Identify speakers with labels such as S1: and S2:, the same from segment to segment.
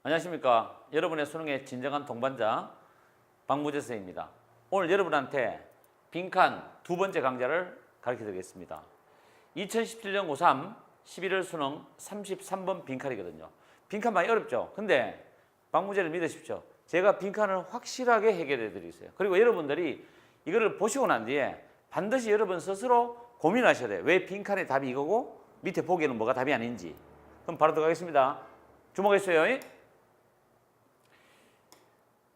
S1: 안녕하십니까. 여러분의 수능의 진정한 동반자 박무재 선생입니다. 오늘 여러분한테 빈칸 두 번째 강좌를 가르쳐 드리겠습니다. 2017년 고3 11월 수능 33번 빈칸이거든요. 빈칸 많이 어렵죠? 근데 박무재를 믿으십시오. 제가 빈칸을 확실하게 해결해 드리겠어요. 그리고 여러분들이 이거를 보시고 난 뒤에 반드시 여러분 스스로 고민하셔야 돼요. 왜 빈칸의 답이 이거고 밑에 보기에는 뭐가 답이 아닌지. 그럼 바로 들어가겠습니다. 주목했어요.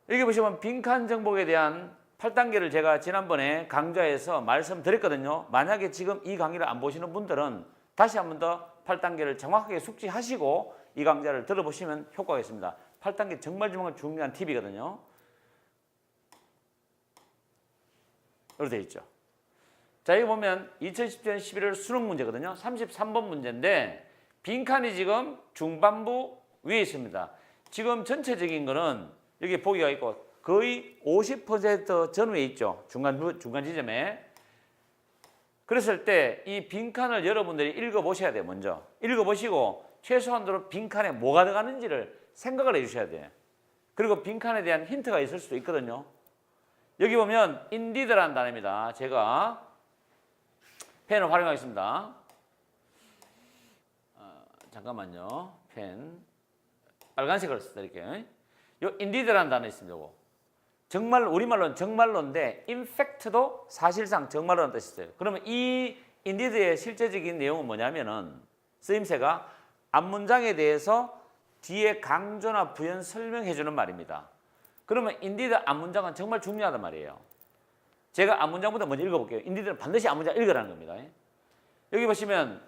S1: 여기 보시면 빈칸 정복에 대한 8단계를 제가 지난번에 강좌에서 말씀드렸거든요. 만약에 지금 이 강의를 안 보시는 분들은 다시 한 번 더 8단계를 정확하게 숙지하시고 이 강좌를 들어보시면 효과가 있습니다. 8단계 정말 중요한 팁이거든요. 이렇게 되어 있죠. 자, 여기 보면 2017년 11월 수능 문제거든요. 33번 문제인데 빈칸이 지금 중반부 위에 있습니다. 지금 전체적인 거는 여기 보기가 있고 거의 50% 전후에 있죠. 중간 지점에. 그랬을 때 이 빈칸을 여러분들이 읽어보셔야 돼요. 먼저. 읽어보시고 최소한도로 빈칸에 뭐가 들어가는지를 생각을 해주셔야 돼요. 그리고 빈칸에 대한 힌트가 있을 수도 있거든요. 여기 보면 indeed라는 단어입니다. 제가 펜을 활용하겠습니다. 잠깐만요. 펜 빨간색을 써드릴게요. 요 indeed라는 단어 있습니다. 요거. 정말 우리말로는 정말로인데 in fact도 사실상 정말로라는 뜻이 있어요. 그러면 이 indeed의 실제적인 내용은 뭐냐면은 쓰임새가 앞문장에 대해서 뒤에 강조나 부연 설명해 주는 말입니다. 그러면 indeed 앞문장은 정말 중요하단 말이에요. 제가 앞문장부터 먼저 읽어볼게요. indeed는 반드시 앞문장 읽으라는 겁니다. 여기 보시면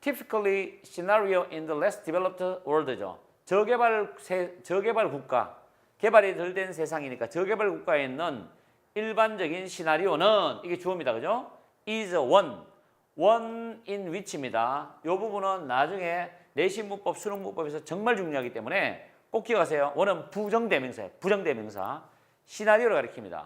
S1: typically scenario in the less developed world죠. 저개발 국가, 개발이 덜 된 세상이니까 저개발 국가에 있는 일반적인 시나리오는 이게 주어입니다. 그죠? is one in which입니다. 이 부분은 나중에 내신 문법, 수능 문법에서 정말 중요하기 때문에 꼭 기억하세요. one은 부정대명사예요. 부정대명사. 시나리오를 가리킵니다.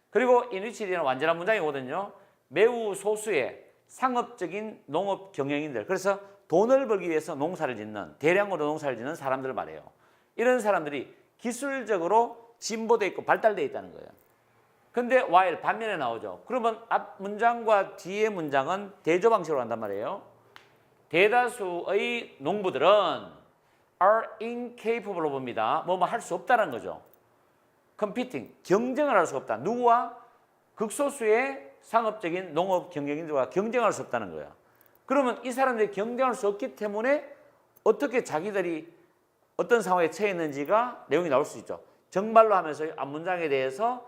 S1: 그리고 in which에 대한 완전한 문장이거든요. 매우 소수의 상업적인 농업 경영인들. 그래서 돈을 벌기 위해서 농사를 짓는, 대량으로 농사를 짓는 사람들을 말해요. 이런 사람들이 기술적으로 진보되어 있고 발달되어 있다는 거예요. 근데 while 반면에 나오죠. 그러면 앞 문장과 뒤의 문장은 대조 방식으로 한단 말이에요. 대다수의 농부들은 are incapable 봅니다. 뭐 할 수 없다는 거죠. competing, 경쟁을 할 수 없다. 누구와? 극소수의 상업적인 농업 경영인들과 경쟁할 수 없다는 거예요. 그러면 이 사람들이 경쟁할 수 없기 때문에 어떻게 자기들이 어떤 상황에 처해 있는지가 내용이 나올 수 있죠. 정말로 하면서 앞문장에 대해서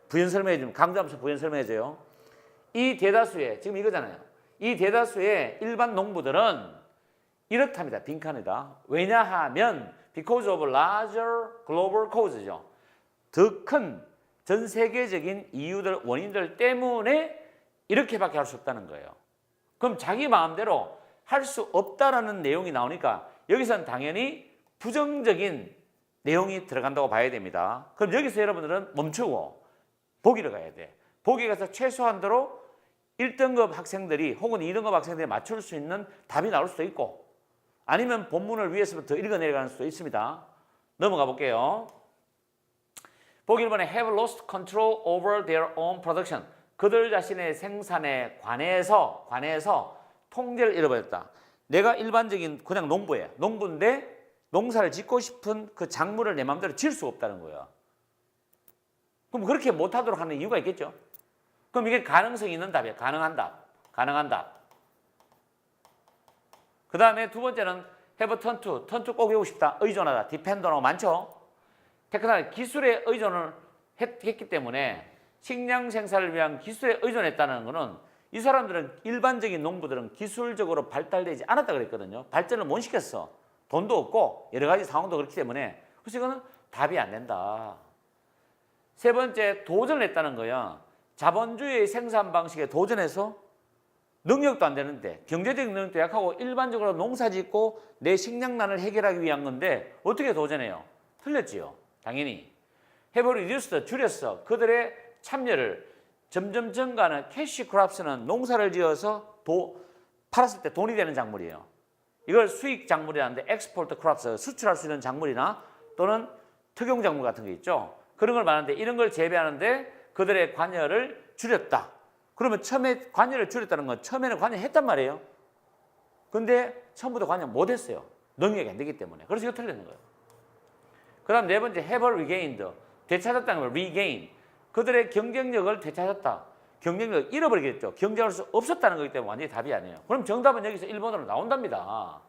S1: 부연 설명해 주면 강조하면서 부연 설명해 줘요. 이 대다수의 지금 이거잖아요. 이 대다수의 일반 농부들은 이렇답니다. 빈칸이다. 왜냐하면 because of larger global causes죠. 더 큰 전 세계적인 이유들, 원인들 때문에 이렇게밖에 할 수 없다는 거예요. 그럼 자기 마음대로 할 수 없다라는 내용이 나오니까 여기서는 당연히 부정적인 내용이 들어간다고 봐야 됩니다. 그럼 여기서 여러분들은 멈추고 보기를 가야 돼. 보기 가서 최소한도로 1등급 학생들이 혹은 2등급 학생들이 맞출 수 있는 답이 나올 수도 있고 아니면 본문을 위에서부터 읽어내려가는 수도 있습니다. 넘어가 볼게요. 보기 1번에 have lost control over their own production. 그들 자신의 생산에 관해서 통제를 잃어버렸다. 내가 일반적인 그냥 농부예요. 농부인데 농사를 짓고 싶은 그 작물을 내 마음대로 지을 수가 없다는 거예요. 그럼 그렇게 못하도록 하는 이유가 있겠죠. 그럼 이게 가능성이 있는 답이에요. 가능한 답. 그 다음에 두 번째는 have turn to 꼭 외우고 싶다. 의존하다. depend하고 많죠. 테크놀 기술에 의존을 했기 때문에 식량 생산을 위한 기술에 의존했다는 것은 이 사람들은 일반적인 농부들은 기술적으로 발달되지 않았다 그랬거든요. 발전을 못 시켰어. 돈도 없고 여러 가지 상황도 그렇기 때문에 그래서 이거는 답이 안 된다. 세 번째 도전을 했다는 거야. 자본주의 생산 방식에 도전해서 능력도 안 되는데 경제적인 능력도 약하고 일반적으로 농사 짓고 내 식량난을 해결하기 위한 건데 어떻게 도전해요? 틀렸지요. 당연히. have reduced, 줄였어. 그들의 참여를 점점 증가하는 캐시 크롭스는 농사를 지어서 팔았을 때 돈이 되는 작물이에요. 이걸 수익 작물이라는데 엑스포트 크롭스, 수출할 수 있는 작물이나 또는 특용 작물 같은 게 있죠. 그런 걸 말하는데 이런 걸 재배하는데 그들의 관여를 줄였다. 그러면 처음에 관여를 줄였다는 건 처음에는 관여했단 말이에요. 근데 처음부터 관여 못했어요. 능력이 안 되기 때문에. 그래서 이거 틀리는 거예요. 그 다음 네 번째, have regained. 되찾았다는 걸 regain. 그들의 경쟁력을 되찾았다. 경쟁력을 잃어버리겠죠. 경쟁할 수 없었다는 거기 때문에 완전히 답이 아니에요. 그럼 정답은 여기서 1번으로 나온답니다.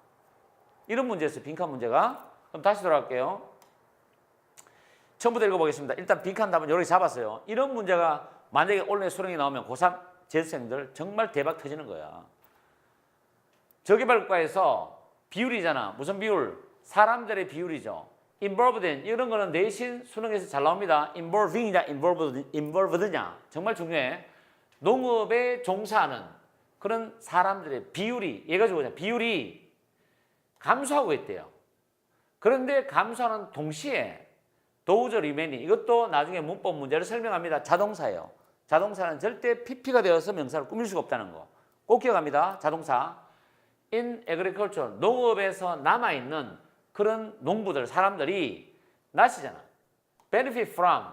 S1: 이런 문제였어요. 빈칸 문제가. 그럼 다시 돌아갈게요. 처음부터 읽어보겠습니다. 일단 빈칸 답은 여기 잡았어요. 이런 문제가 만약에 온라인 수능이 나오면 고3 재수생들 정말 대박 터지는 거야. 저개발과에서 비율이잖아. 무슨 비율? 사람들의 비율이죠. involved in 이런 거는 내신 수능에서 잘 나옵니다. involving이냐 involved냐 정말 중요해. 농업에 종사하는 그런 사람들의 비율이 얘가 주고 비율이 감소하고 있대요. 그런데 감소하는 동시에 도우저 리메니 이것도 나중에 문법 문제를 설명합니다. 자동사예요. 자동사는 절대 PP가 되어서 명사를 꾸밀 수가 없다는 거. 꼭 기억합니다. 자동사. In agriculture 농업에서 남아있는 그런 농부들 사람들이 나시잖아. benefit from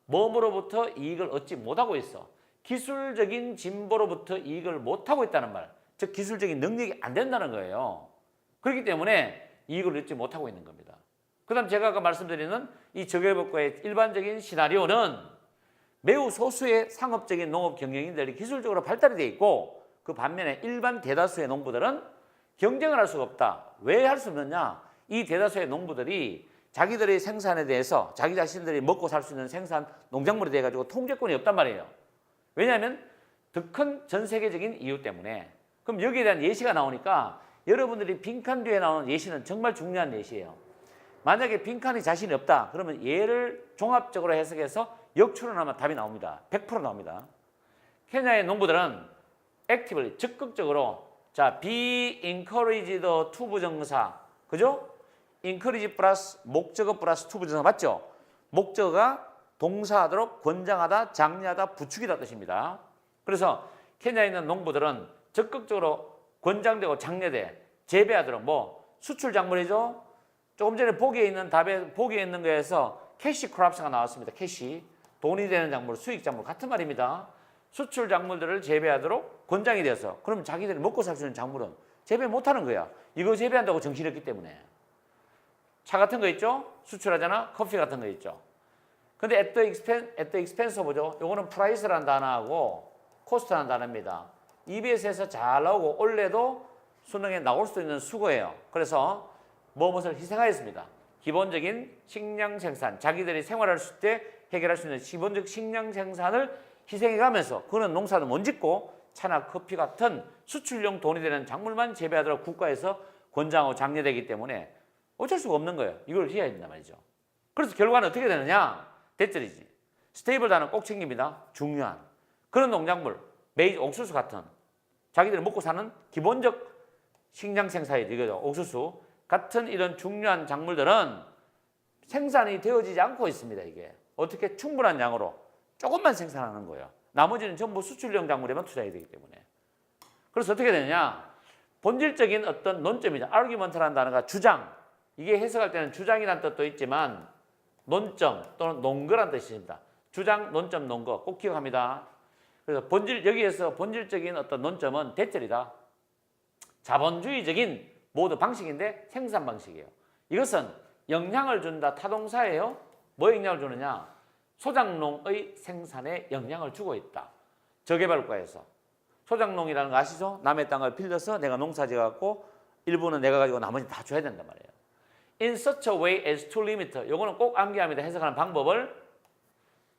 S1: 뭐뭐로부터 이익을 얻지 못하고 있어. 기술적인 진보로부터 이익을 못하고 있다는 말. 즉 기술적인 능력이 안 된다는 거예요. 그렇기 때문에 이익을 얻지 못하고 있는 겁니다. 그 다음 제가 아까 말씀드리는 이 저개발과의 일반적인 시나리오는 매우 소수의 상업적인 농업 경영인들이 기술적으로 발달이 돼 있고 그 반면에 일반 대다수의 농부들은 경쟁을 할 수가 없다. 왜 할 수 없느냐? 이 대다수의 농부들이 자기들의 생산에 대해서 자기 자신들이 먹고 살 수 있는 생산 농작물이 돼가지고 통제권이 없단 말이에요. 왜냐하면 더 큰 전 세계적인 이유 때문에. 그럼 여기에 대한 예시가 나오니까 여러분들이 빈칸 뒤에 나오는 예시는 정말 중요한 예시예요. 만약에 빈칸이 자신이 없다. 그러면 얘를 종합적으로 해석해서 역추론하면 답이 나옵니다. 100% 나옵니다. 케냐의 농부들은 actively 적극적으로 자 be encouraged to 부정사 그죠? encourage 플러스 목적어 플러스 to 부정사 맞죠? 목적어가 동사하도록 권장하다, 장려하다, 부추기다 뜻입니다. 그래서 케냐에 있는 농부들은 적극적으로 권장되고 장려돼 재배하도록 뭐 수출 작물이죠. 조금 전에 보기에 있는 답에 보기에 있는 거에서 캐시 크롭스가 나왔습니다. 캐시 돈이 되는 작물, 수익 작물 같은 말입니다. 수출 작물들을 재배하도록 권장이 돼서 그럼 자기들이 먹고 살 수 있는 작물은 재배 못하는 거야. 이거 재배한다고 정신이 없기 때문에. 차 같은 거 있죠? 수출하잖아. 커피 같은 거 있죠. 근데 at the expense of죠. 요거는 price라는 단어하고 cost라는 단어입니다. EBS에서 잘 나오고 원래도 수능에 나올 수 있는 수거예요. 그래서 무엇을 희생하였습니다. 기본적인 식량 생산, 자기들이 생활할 때 해결할 수 있는 기본적 식량 생산을 희생해가면서 그는 농사도 못 짓고 차나 커피 같은 수출용 돈이 되는 작물만 재배하도록 국가에서 권장하고 장려되기 때문에 어쩔 수가 없는 거예요. 이걸 해야 된단 말이죠. 그래서 결과는 어떻게 되느냐? 대절이지. 스테이블 단어 꼭 챙깁니다. 중요한. 그런 농작물, 메이저 옥수수 같은 자기들이 먹고 사는 기본적 식량 생산이죠. 이거죠. 옥수수 같은 이런 중요한 작물들은 생산이 되어지지 않고 있습니다. 이게 어떻게 충분한 양으로 조금만 생산하는 거예요. 나머지는 전부 수출용 작물에만 투자해야 되기 때문에. 그래서 어떻게 되느냐? 본질적인 어떤 논점이죠. argument라는 단어가 주장. 이게 해석할 때는 주장이라는 뜻도 있지만 논점 또는 논거라는 뜻입니다. 주장, 논점, 논거 꼭 기억합니다. 그래서 여기에서 본질적인 어떤 논점은 대절이다. 자본주의적인 모두 방식인데 생산 방식이에요. 이것은 영향을 준다 타동사예요. 뭐 영향을 주느냐? 소작농의 생산에 영향을 주고 있다. 저개발과에서. 소작농이라는 거 아시죠? 남의 땅을 빌려서 내가 농사지어갖고 일부는 내가 가지고 나머지 다 줘야 된단 말이에요. In such a way as to limit. 요거는 꼭 암기합니다. 해석하는 방법을.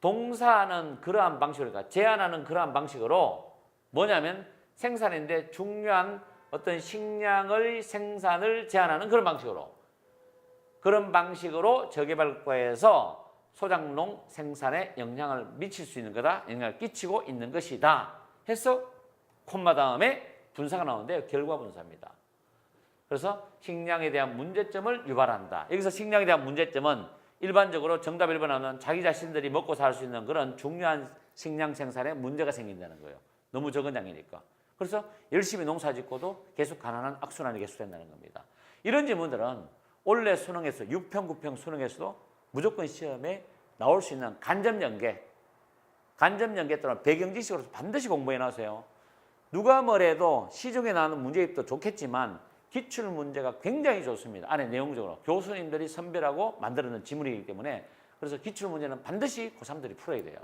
S1: 동사는 그러한 방식으로, 그러니까 제한하는 그러한 방식으로 뭐냐면 생산인데 중요한 어떤 식량의 생산을 제한하는 그런 방식으로 저개발과에서 소작농 생산에 영향을 미칠 수 있는 거다. 영향을 끼치고 있는 것이다. 해서 콤마 다음에 분사가 나오는데요. 결과 분사입니다. 그래서 식량에 대한 문제점을 유발한다. 여기서 식량에 대한 문제점은 일반적으로 정답 1번 하면 자기 자신들이 먹고 살 수 있는 그런 중요한 식량 생산에 문제가 생긴다는 거예요. 너무 적은 양이니까. 그래서 열심히 농사 짓고도 계속 가난한 악순환이 계속된다는 겁니다. 이런 질문들은 올해 수능에서 6평, 9평 수능에서도 무조건 시험에 나올 수 있는 간접연계 또는 배경지식으로서 반드시 공부해 놔세요. 누가 뭐래도 시중에 나오는 문제집도 좋겠지만 기출 문제가 굉장히 좋습니다. 안에 내용적으로 교수님들이 선별하고 만들어낸 지문이기 때문에 그래서 기출 문제는 반드시 고3들이 풀어야 돼요.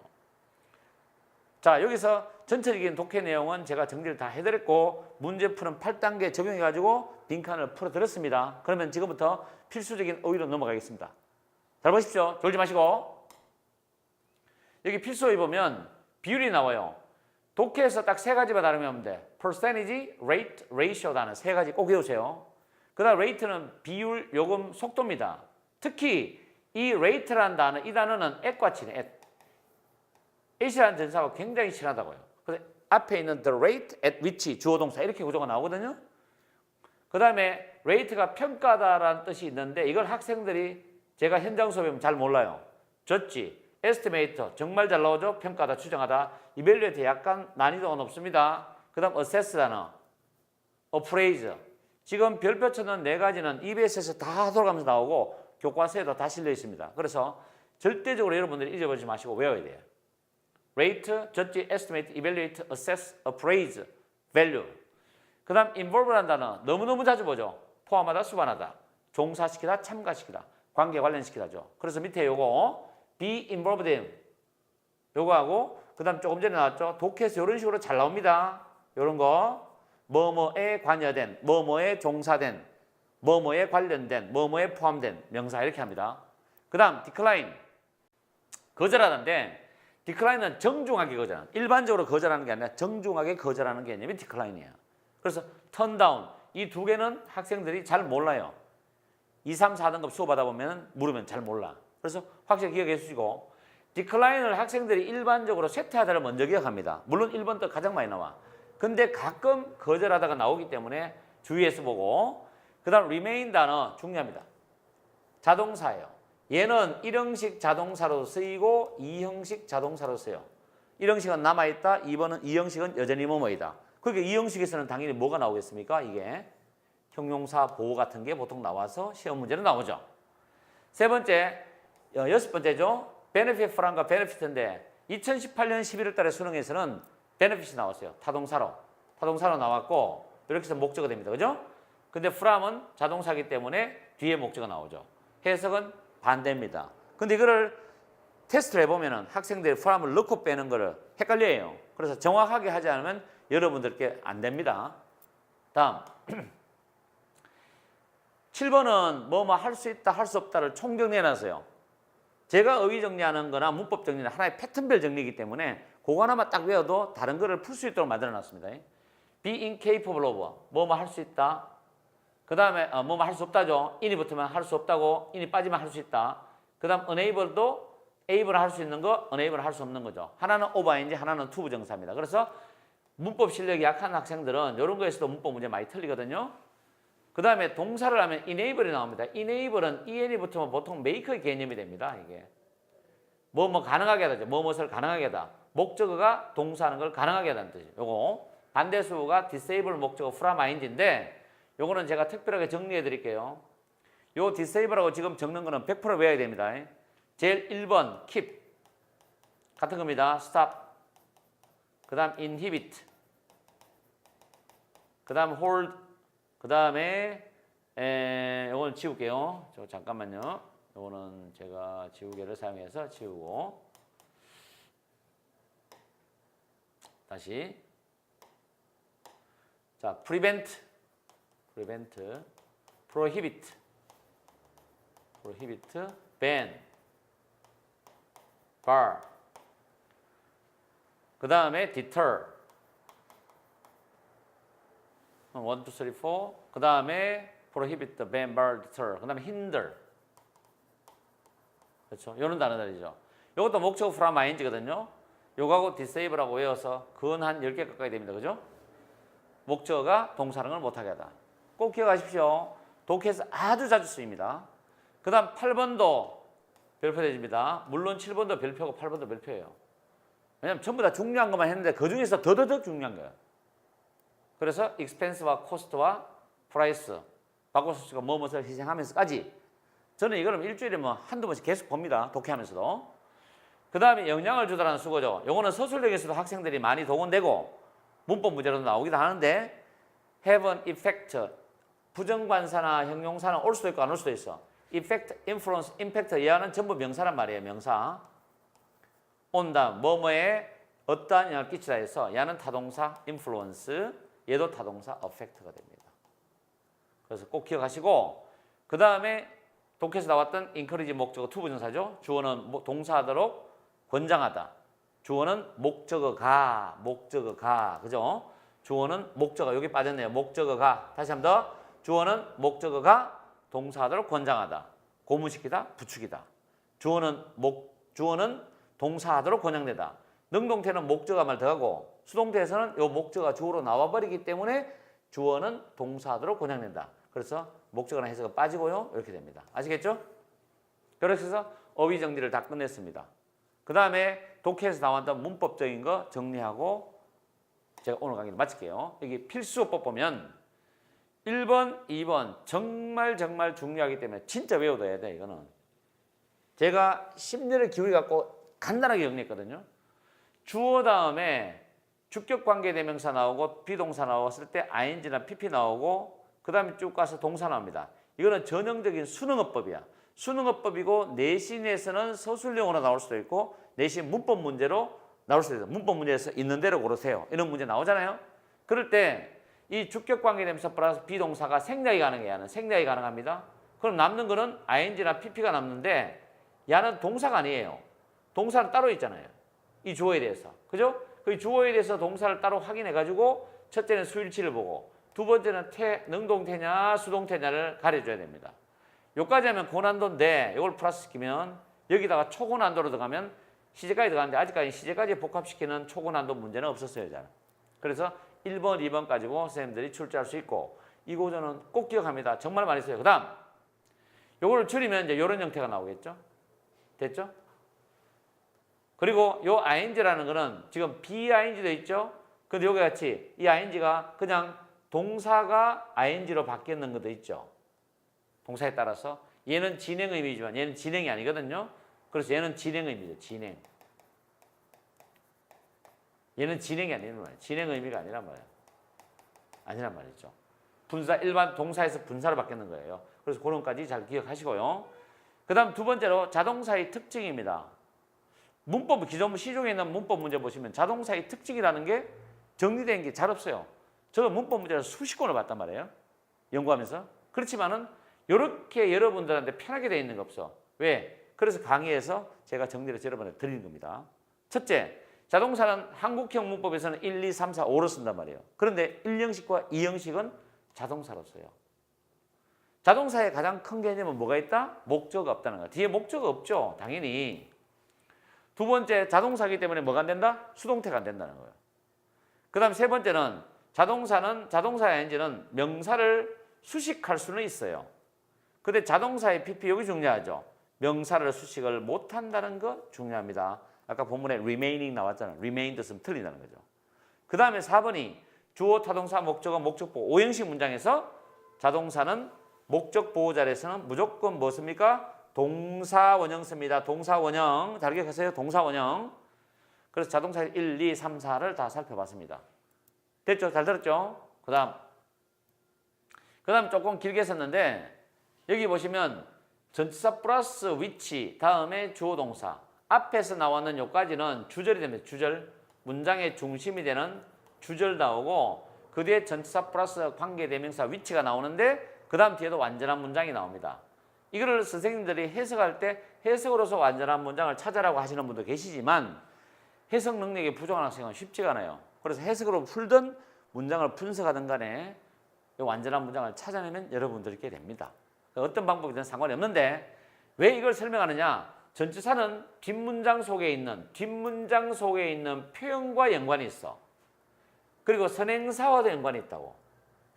S1: 자, 여기서 전체적인 독해 내용은 제가 정리를 다 해드렸고 문제 푸는 8단계 적용해가지고 빈칸을 풀어드렸습니다. 그러면 지금부터 필수적인 어휘로 넘어가겠습니다. 잘 보십시오. 졸지 마시고. 여기 필수어휘 보면 비율이 나와요. 독해에서 딱 세 가지만 다르면 돼. percentage, rate, ratio 단어 세 가지 꼭 외우세요. 그 다음 rate는 비율, 요금, 속도입니다. 특히 이 rate라는 단어, 이 단어는 at과 친해. at이라는 전사가 굉장히 친하다고요. 그래서 앞에 있는 the rate at which 주어 동사 이렇게 구조가 나오거든요. 그 다음에 rate가 평가다라는 뜻이 있는데 이걸 학생들이 제가 현장 수업에 보면 잘 몰라요. judge, estimate 정말 잘 나오죠. 평가다, 추정하다. evaluate 약간 난이도가 높습니다. 그 다음 assess 단어, appraise. 지금 별표 쳐는 네 가지는 EBS에서 다 돌아가면서 나오고 교과서에도 다 실려 있습니다. 그래서 절대적으로 여러분들이 잊어버리지 마시고 외워야 돼요. rate, judge, estimate, evaluate, assess, appraise, value. 그 다음 involve라는 단어 너무너무 자주 보죠. 포함하다, 수반하다, 종사시키다, 참가시키다, 관계 관련시키다죠. 그래서 밑에 요거 be involved in 요거하고 그 다음 조금 전에 나왔죠. 독해에서 이런 식으로 잘 나옵니다. 이런 거 뭐뭐에 관여된, 뭐뭐에 종사된, 뭐뭐에 관련된, 뭐뭐에 포함된 명사 이렇게 합니다. 그 다음 decline 거절하는데 decline은 정중하게 거절하는, 일반적으로 거절하는 게 아니라 정중하게 거절하는 개념이 decline이에요. 그래서 turn down 이 두 개는 학생들이 잘 몰라요. 2, 3, 4등급 수업 받아보면 물으면 잘 몰라. 그래서 확실히 기억해 주시고 decline을 학생들이 일반적으로 쇠퇴하다를 먼저 기억합니다. 물론 1번도 가장 많이 나와. 근데 가끔 거절하다가 나오기 때문에 주의해서 보고 그 다음 remain 단어 중요합니다. 자동사예요. 얘는 1형식 자동사로 쓰이고 2형식 자동사로 써요. 1형식은 남아있다. 2형식은 여전히 뭐뭐이다. 그러니까 2형식에서는 당연히 뭐가 나오겠습니까? 이게 형용사 보호 같은 게 보통 나와서 시험 문제로 나오죠. 세 번째, 여섯 번째죠. benefit from과 benefit인데 2018년 11월 달에 수능에서는 benefit이 나왔어요. 타동사로 나왔고 이렇게 해서 목적어 됩니다. 그죠? 근데 from은 자동사이기 때문에 뒤에 목적어 나오죠. 해석은 반대입니다. 근데 이거를 테스트를 해보면 학생들이 from을 넣고 빼는 거를 헷갈려요. 그래서 정확하게 하지 않으면 여러분들께 안 됩니다. 다음 7번은 뭐뭐 할 수 있다, 할 수 없다를 총정리해놨어요. 제가 어휘 정리하는 거나 문법 정리는 하나의 패턴별 정리이기 때문에 그거 하나만 딱 외워도 다른 거를 풀 수 있도록 만들어놨습니다. be incapable of, 뭐뭐 할 수 있다. 그 다음에 뭐뭐 할 수 없다죠. in이 붙으면 할 수 없다고, in이 빠지면 할 수 있다. 그 다음 unable도 able 할 수 있는 거, unable 할 수 없는 거죠. 하나는 overing, 하나는 to 부정사입니다. 그래서 문법 실력이 약한 학생들은 이런 거에서도 문법 문제 많이 틀리거든요. 그 다음에 동사를 하면 enable이 나옵니다. enable은 en이 붙으면 보통 make의 개념이 됩니다. 이게 뭐뭐 가능하게 하다죠. 뭐뭐를 가능하게 하다. 목적어가 동사하는 걸 가능하게 하다는 뜻이에요. 요거 반대수가 disable 목적어 from ing인데 요거는 제가 특별하게 정리해 드릴게요. 요 disable하고 지금 적는 거는 100% 외워야 됩니다. 제일 1번 keep 같은 겁니다. stop 그 다음 inhibit 그 다음 hold 그 다음에 요거는 지울게요. 잠깐만요. 요거는 제가 지우개를 사용해서 지우고 다시 자 prevent prohibit ban bar 그 다음에 deter 1, 2, 3, 4 그 다음에 prohibit, ban, bar, deter 그 다음에 hinder 그렇죠? 이런 단어들이죠. 이것도 목적어 from ing거든요. 요거하고 disable하고 외워서 근 한 10개 가까이 됩니다. 그죠? 목적어가 동사하는 걸 못하게 하다. 꼭 기억하십시오. 독해에서 아주 자주 쓰입니다. 그 다음 8번도 별표되집니다. 물론 7번도 별표고 8번도 별표예요. 왜냐면 전부 다 중요한 것만 했는데 그 중에서 더더더 중요한 거예요. 그래서 expense와 cost와 price, 바꿔서 뭐뭐를 희생하면서까지 저는 이거는 일주일에 뭐 한두 번씩 계속 봅니다. 독해하면서도. 그 다음에 영향을 주다라는 수거죠. 요거는 서술형에서도 학생들이 많이 동원되고 문법 문제로도 나오기도 하는데 have an effect, 부정관사나 형용사는 올 수도 있고 안 올 수도 있어. effect, influence, impact 얘는 전부 명사란 말이에요. 명사. 온다, 뭐뭐에 어떠한 영향을 끼치다 해서 얘는 타동사 influence, 얘도 타동사 affect가 됩니다. 그래서 꼭 기억하시고 그 다음에 독해에서 나왔던 encourage 목적어 투부정사죠. 주어는 동사하도록 권장하다. 주어는 목적어가, 그죠? 주어는 목적어, 여기 빠졌네요. 목적어가. 다시 한 번 더. 주어는 목적어가 동사하도록 권장하다. 고무시키다, 부추기다. 주어는 동사하도록 권장되다. 능동태는 목적어 말 더하고 수동태에서는 이 목적어가 주어로 나와버리기 때문에 주어는 동사하도록 권장된다. 그래서 목적어나 해석은 빠지고요. 이렇게 됩니다. 아시겠죠? 그렇게 해서 어휘 정리를 다 끝냈습니다. 그 다음에 독해에서 나왔던 문법적인 거 정리하고 제가 오늘 강의를 마칠게요. 여기 필수어법 보면 1번, 2번 정말 중요하기 때문에 진짜 외워둬야 돼. 이거는 제가 심리를 기울여갖고 간단하게 정리했거든요. 주어 다음에 주격관계대명사 나오고 비동사 나왔을 때 ing나 pp 나오고 그 다음에 쭉 가서 동사 나옵니다. 이거는 전형적인 수능어법이야. 수능어법이고 내신에서는 서술형으로 나올 수도 있고 내신 문법 문제로 나올 수도 있어요. 문법 문제에서 있는 대로 고르세요. 이런 문제 나오잖아요. 그럴 때 이 주격관계대명사 플러스 비동사가 생략이 가능해요. 얘는 생략이 가능합니다. 그럼 남는 거는 ing나 pp가 남는데 얘는 동사가 아니에요. 동사는 따로 있잖아요. 이 주어에 대해서. 그죠? 그 주어에 대해서 동사를 따로 확인해가지고 첫째는 수일치를 보고 두 번째는 능동태냐 수동태냐를 가려줘야 됩니다. 여기까지 하면 고난도인데 이걸 플러스 시키면 여기다가 초고난도로 들어가면 시제까지 들어가는데 아직까지 시제까지 복합시키는 초고난도 문제는 없었어요. 잘. 그래서 1번, 2번 가지고 선생님들이 출제할 수 있고 이 구조는 꼭 기억합니다. 정말 많이 써요. 그 다음 요거를 줄이면 이제 이런 형태가 나오겠죠. 됐죠? 그리고 요 ing라는 거는 지금 bing도 있죠. 근데 여기 같이 이 ing가 그냥 동사가 ing로 바뀌는 것도 있죠. 동사에 따라서 얘는 진행 의미지만 얘는 진행이 아니거든요. 그래서 얘는 진행 의미죠. 진행. 얘는 진행이 아니란 말이에요. 진행 의미가 아니란 말이에요. 아니란 말이죠. 분사 일반 동사에서 분사로 바뀌는 거예요. 그래서 그런 것까지 잘 기억하시고요. 그 다음 두 번째로 자동사의 특징입니다. 문법 기존 시중에 있는 문법 문제 보시면 자동사의 특징이라는 게 정리된 게 잘 없어요. 저도 문법 문제를 수십 권을 봤단 말이에요. 연구하면서. 그렇지만은 이렇게 여러분들한테 편하게 되어 있는 거 없어. 왜? 그래서 강의에서 제가 정리를 여러분한테 드리는 겁니다. 첫째, 자동사는 한국형 문법에서는 1, 2, 3, 4, 5로 쓴단 말이에요. 그런데 1형식과 2형식은 자동사로 써요. 자동사의 가장 큰 개념은 뭐가 있다? 목적어가 없다는 거야. 뒤에 목적어 없죠. 당연히. 두 번째, 자동사이기 때문에 뭐가 안 된다? 수동태가 안 된다는 거예요. 그 다음 세 번째는 자동사의 ing는 명사를 수식할 수는 있어요. 근데 자동사의 pp 여기 중요하죠. 명사를 수식을 못한다는 거 중요합니다. 아까 본문에 remaining 나왔잖아요. remained 쓰면 틀린다는 거죠. 그 다음에 4번이 주어, 타동사, 목적어, 목적보호 5형식 문장에서 자동사는 목적 보호 자리에서는 무조건 뭐 씁니까? 동사 원형 씁니다. 동사 원형. 잘 기억하세요. 동사 원형. 그래서 자동사 1, 2, 3, 4를 다 살펴봤습니다. 됐죠? 잘 들었죠? 그 다음 조금 길게 썼는데 여기 보시면 전치사 플러스 which 다음에 주어 동사 앞에서 나왔는 요까지는 주절이 됩니다. 주절. 문장의 중심이 되는 주절 나오고 그 뒤에 전치사 플러스 관계대명사 which가 나오는데 그 다음 뒤에도 완전한 문장이 나옵니다. 이거를 선생님들이 해석할 때 해석으로서 완전한 문장을 찾아라고 하시는 분도 계시지만 해석 능력이 부족한 학생은 쉽지가 않아요. 그래서 해석으로 풀든 문장을 분석하든 간에 완전한 문장을 찾아내면 여러분들이 있게 됩니다. 어떤 방법이든 상관이 없는데 왜 이걸 설명하느냐? 전치사는 뒷문장 속에 있는 표현과 연관이 있어. 그리고 선행사와도 연관이 있다고.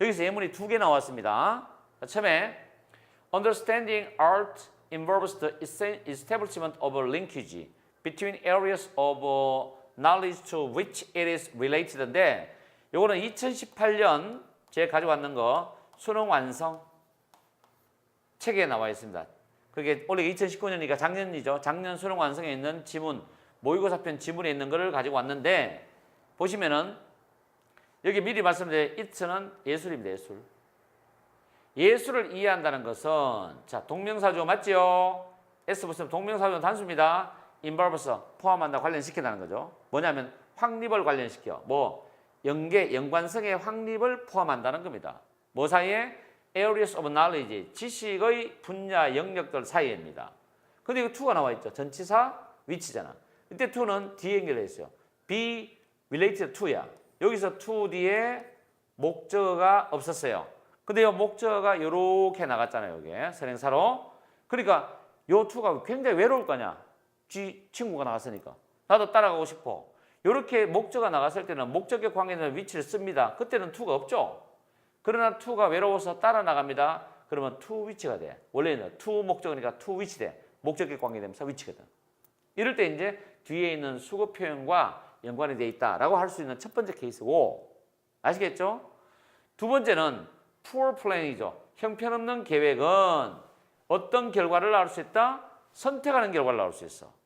S1: 여기서 예문이 2개 나왔습니다. 처음에 Understanding art involves the establishment of a linkage between areas of knowledge to which it is related인데 요거는 2018년 제가 가져왔는 거 수능 완성 책에 나와 있습니다. 그게 원래 2019년이니까 작년이죠. 작년 수능 완성에 있는 지문, 모의고사편 지문에 있는 거를 가지고 왔는데 보시면은 여기 미리 말씀드린 it는 예술입니다. 예술. 예술을 이해한다는 것은 자 동명사조 맞지요? S 붙으면 동명사조는 단수입니다. involves 포함한다, 관련시킨다는 거죠. 뭐냐면 확립을 관련시켜. 뭐 연계, 연관성의 확립을 포함한다는 겁니다. 뭐 사이에? areas of knowledge, 지식의 분야 영역들 사이입니다. 근데 이거 to가 나와 있죠. 전치사 which잖아. 이때 to는 뒤에 연결돼 있어요. be related to야. 여기서 to 뒤에 목적어가 없었어요. 근데 이 목적어가 이렇게 나갔잖아요. 이게 선행사로. 그러니까 요 to가 굉장히 외로울 거냐. 친구가 나갔으니까. 나도 따라가고 싶어. 이렇게 목적어가 나갔을 때는 목적격 관계는 which를 씁니다. 그때는 to가 없죠. 그러나 to가 외로워서 따라 나갑니다. 그러면 to which가 돼. 원래는 to 목적어니까 to which 돼. 목적격 관계되면서 which거든. 이럴 때 이제 뒤에 있는 수거 표현과 연관이 돼 있다라고 할 수 있는 첫 번째 케이스고, 아시겠죠? 두 번째는 poor plan이죠. 형편없는 계획은 어떤 결과를 낳을 수 있다? 선택하는 결과를 낳을 수 있어.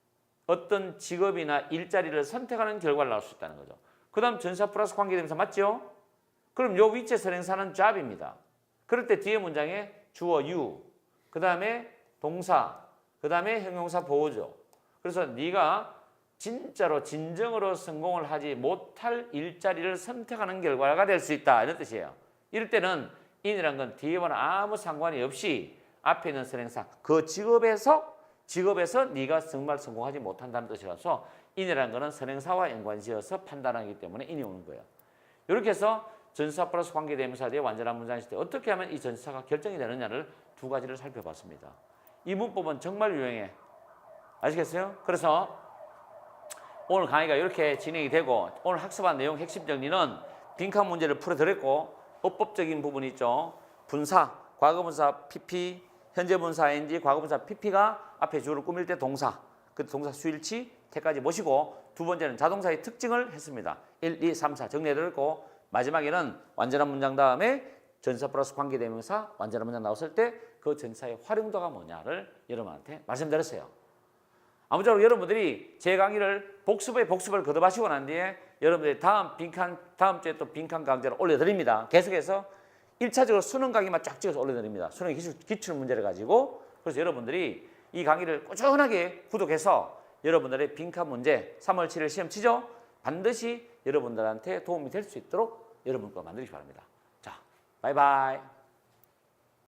S1: 어떤 직업이나 일자리를 선택하는 결과를 낳을 수 있다는 거죠. 그 다음 전사 플러스 관계대명사 맞죠? 그럼 요 위치의 선행사는 job입니다. 그럴 때 뒤에 문장에 주어 you, 그 다음에 동사, 그 다음에 형용사 보호죠. 그래서 네가 진짜로 진정으로 성공을 하지 못할 일자리를 선택하는 결과가 될 수 있다, 이런 뜻이에요. 이럴 때는 in이란 건 뒤에와는 아무 상관이 없이 앞에 있는 선행사, 그 직업에서 네가 정말 성공하지 못한다는 뜻이라서 in이라는 거는 선행사와 연관지어서 판단하기 때문에 in이 오는 거예요. 이렇게 해서 전치사 플러스 관계대명사 뒤에 완전한 문장일 때 어떻게 하면 이 전치사가 결정이 되느냐를 두 가지를 살펴봤습니다. 이 문법은 정말 유용해. 아시겠어요? 그래서 오늘 강의가 이렇게 진행이 되고 오늘 학습한 내용 핵심 정리는 빈칸 문제를 풀어드렸고 어법적인 부분이 있죠. 분사, 과거분사 PP, 현재분사 ing, 과거분사 PP가 앞에 주어를 꾸밀 때 동사, 그 동사 수일치, 태까지 모시고 두 번째는 자동사의 특징을 했습니다. 1, 2, 3, 4 정리해드렸고 마지막에는 완전한 문장 다음에 전치사 플러스 관계대명사 완전한 문장 나왔을 때 그 전치사의 활용도가 뭐냐를 여러분한테 말씀드렸어요. 아무쪼록 여러분들이 제 강의를 복습을 거듭하시고 난 뒤에 여러분들이 다음 주에 또 빈칸 강좌를 올려드립니다. 계속해서 1차적으로 수능 강의만 쫙 찍어서 올려드립니다. 수능 기출 문제를 가지고. 그래서 여러분들이 이 강의를 꾸준하게 구독해서 여러분들의 빈칸 문제 3월 7일 시험 치죠? 반드시 여러분들한테 도움이 될 수 있도록 여러분 거 만들기 바랍니다. 자, 바이바이.